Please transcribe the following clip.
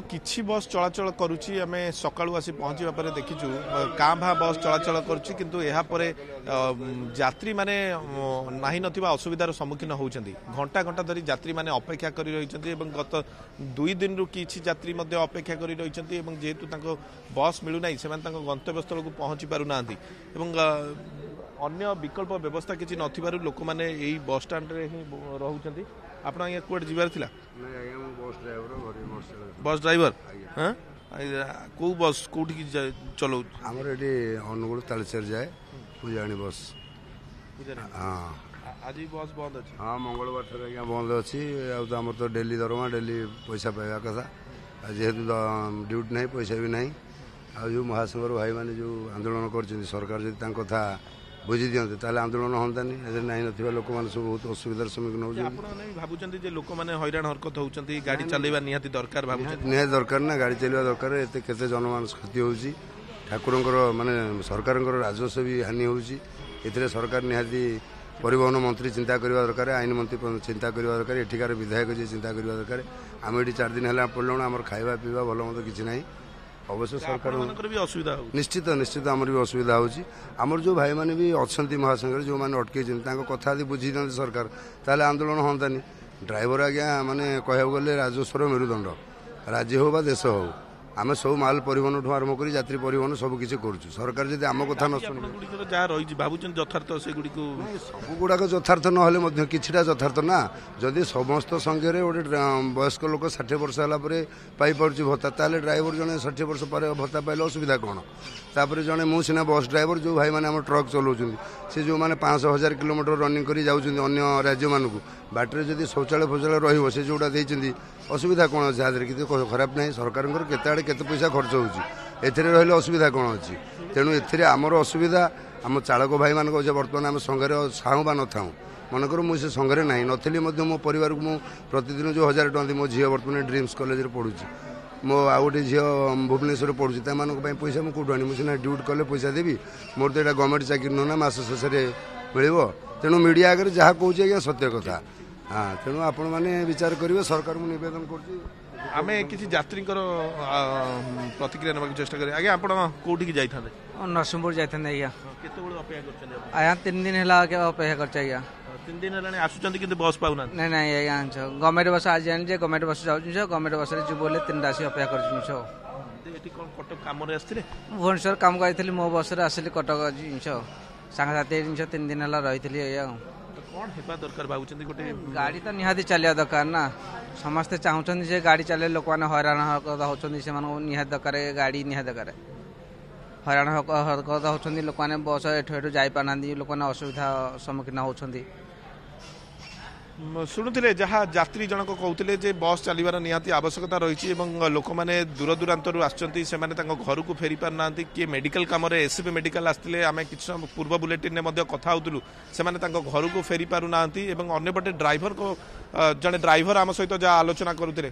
किछि बस चलाचल करुच्ची आम सका आसी पहुँचा पर देखीचु काँ भा बस चलाचल करुच्ची किंतु यहाँ पर यात्री माने नाही नथिबा असुविधार सम्मुखीन होउछन्ती घंटा घंटा धरी यात्री माने अपेक्षा करि रहिछन्ती एवं गत 2 दिन रु किछि यात्री मध्ये अपेक्षा करि रहिछन्ती एवं जेहेतु तांको बस मिलु नाही सेमान तांको गंतव्य स्थल को पहुँची पारु नांती एवं अन्य विकल्प व्यवस्था किछि नथिबारु लोक माने एई बस स्टैंड रे ही रहउछन्ती आपन ये कोड जिबार थिला बस ड्राइवर हाँ कौ बस कौटी चलो आमर ये अनुगुल तालचेर जाए पूजाणी बस हाँ आज बस बंद अच्छे हाँ मंगलवार ठार आज्ञा बंद अच्छी आमर तो डेली दरमा डेली पैसा पाइबा कथा जेहेतु ड्यूटी ना पैसा भी ना आ जो महासंघर भाई मैंने जो आंदोलन कर सरकार जब कथा बुझी दिखते ताले आंदोलन हंतानी ना ना लोक मैंने सब बहुत असुविधार सम्मुखीन होती लोक मैंने हैरान हरकत होती गाड़ी चलवा निहाती दरकार निहाती दरकार ना गाड़ी चलवा दरकार एत केते जनमानस क्षति होउची ठाकुरंकर माने सरकारंकर राजस्व भी हानि होउची एथिरे सरकार निहाती परिवहन मंत्री चिंता करबा दरकार आईन मंत्री चिंता करबा दरकार एठिकार विधायक जी चिंता करबा दरकार आम एठी 4 दिन है पड़ल आम खाଇବା पीवा भल मत किसी ना अवश्य सरकार असुविधा निश्चित निश्चित आमर भी असुविधा होची आमर जो भाई माने भी अच्छी महासंघ जो मैंने अटके कथा बुझी दिखते सरकार ताले आंदोलन हंतानी ड्राइवर आज्ञा माने कह गले राजस्वर मेरुदंड राज्य हो बा देश हो आम सब माल परिवहन ठूँ आरंभ कर यात्री परिवहन सबकिछि करूँ सरकार जब आम कथा न शुणी यथार्थ से सब गुड़ाक यथार्थ ना किछिटा यथार्थ ना जदि समस्त संघे गोटे वयस्क लोक 60 वर्ष है पाई भत्ता ताले ड्राइवर जड़े 60 वर्ष पर भत्ता पाइले असुविधा कौन तापर जड़े मु सीना बस ड्राइवर जो भाई मैंने ट्रक चलाउछन्ती से जो मैंने 500,000 किलोमीटर रनिंग कर जाउछन्ती अन्य राज्य मानक बाटर जदि शौचालय फौचालय रहिबो से जोटा देइछन्ती असुविधा कौन अच्छे आदि कि खराब ना सरकार केते पैसा खर्च होउची एथिरे रहिले असुविधा कौन अच्छी तेणु एथिरे आमर असुविधा आम चालक भाई मान बर्तमान आम संघरे साहू बा नथाऊ मनकर मुझे संघरे ना नी मो परिवार को प्रतिदिन जो 1000 टଙ୍କା मो झील बर्तमान ड्रीम्स कॉलेज पढ़ुची मो आ गोटे झील भुवनेश्वर पढ़ुची पैसा मुझे कौटू आनी मुझे ड्यूटी कले पैसा देवी मोर तो यहाँ गवर्नमेंट चाकरी नुह ना मस शेष मिल तेणु मीडिया आगे जहाँ कौच आज्ञा सत्य कथा हाँ तेणु आपण मैंने विचार करेंगे सरकार को नवेदन कर आम किसी यात्री प्रतिक्रिया ना चेष्टा करें आगे आप कौटी जाते नरसिंहपुर जाते आज्ञा अपेक्षा 3 दिन है अपेक्षा कर 3 दिन है आसुँच कि बस पाऊना ना ना आज्ञा गवर्नमेंट बस आज जानी गवर्नमेंट बस जाऊँ गवर्नमेंट बस जी बोले 3 राशि अपेक्षा कर कटक कम भुवनेश्वर काम करी मो बस आसली कटक जिनस सांगसाथी जिन 3 दिन है रही दरकार भावुं गोटे गाड़ी तो निहाती चलिया दरकार ना समस्ते चाहूँ जे गाड़ी चले लोक मैंने हैरान हरकत होती निहाती दरकार गाड़ी निहाती दरकार हैरान हरकत होती लोक मैंने बस एठू जापाना लोक मैंने असुविधा सम्मुखीन होती शुणुले जहाँ यात्री जनक कहते बस चलवार निहाती आवश्यकता रही लोक मैंने दूर दूरांतर आसुँच घर को फेरी पार ना किए मेडिकल कम एससीबी मेडिकल आसते आम कि पूर्व बुलेटिन में कथा होलु से घर को फेरी पार ना अंपटे ड्राइवर को जड़े ड्राइवर आम सहित जहाँ आलोचना करुले